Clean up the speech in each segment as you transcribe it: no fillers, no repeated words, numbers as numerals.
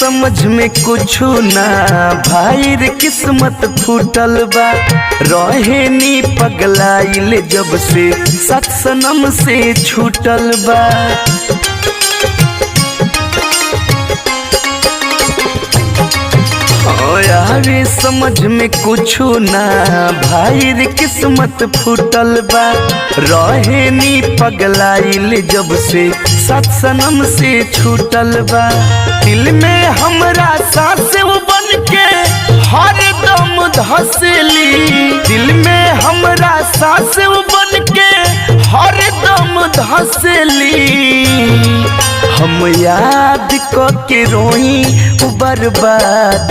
समझ में कुछ ना भाई रे किस्मत फूटल बा। रहे नी पगलाइल जब से सत सनम से छूटल बा। यारे समझ में कुछ ना भाई रे किस्मत फूटल बा। रहे नी पगलाइल जब से सत सनम से छूटल बा। दिल में हमरा सांस वो बन के हर दम धसली। दिल में हमरा सांस वो बन के हर दम धसली। हम याद के रोई बर्बाद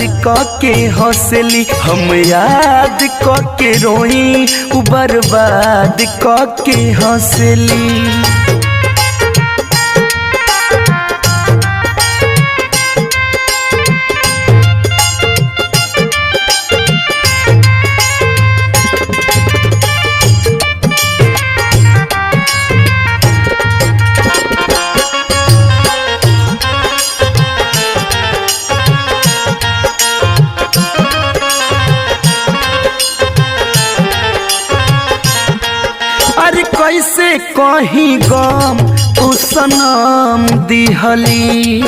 के हौसली। हम याद के रोई बर्बाद के हौसली। अरे कैसे कहीं गम उ सनम दिहली।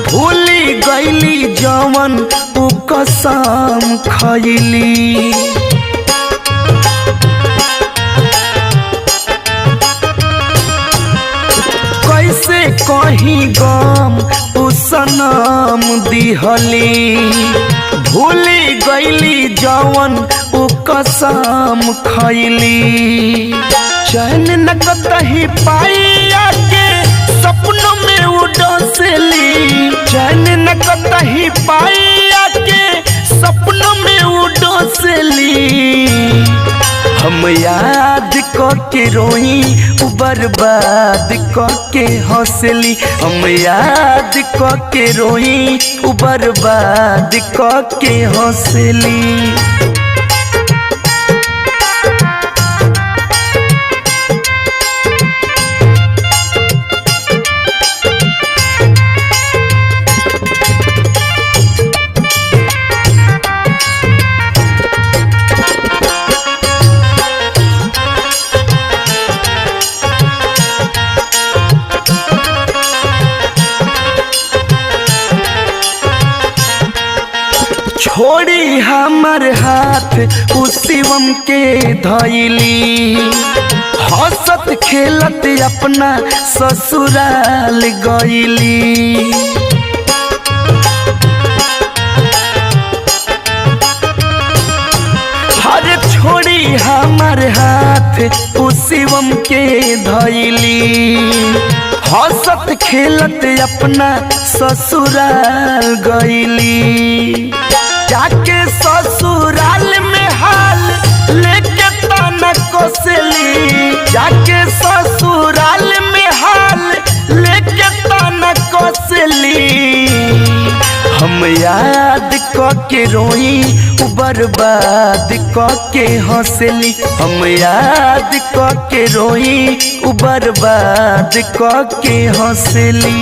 भूल गईली जवन उ कसम खैली। कैसे कहीं गम उ सनम दिहली। भूल गईली जवन उ कसम खैली। चैन न कतही पाइया के सपनों में उडसली। चैन न कतही पाइया के सपनों में उडसली। हम याद के रोई बर्बाद के हौसली। हम याद के रोई बर्बाद के हौसली। छोड़ी हमर हाथ उ शिवम के धैली। हंसत खेलत अपना ससुराल गईली। हरे छोड़ी हमर हाथ उ शिवम के धैली। हंसत खेलत अपना ससुराल गईली। जाके ससुराल में हाल लेके ताना कोसली। जाके ससुराल में हाल लेके ताना कोसली। हम याद के रोई बर्बाद के हौसली। हम याद के रोई बर्बाद के हौसली।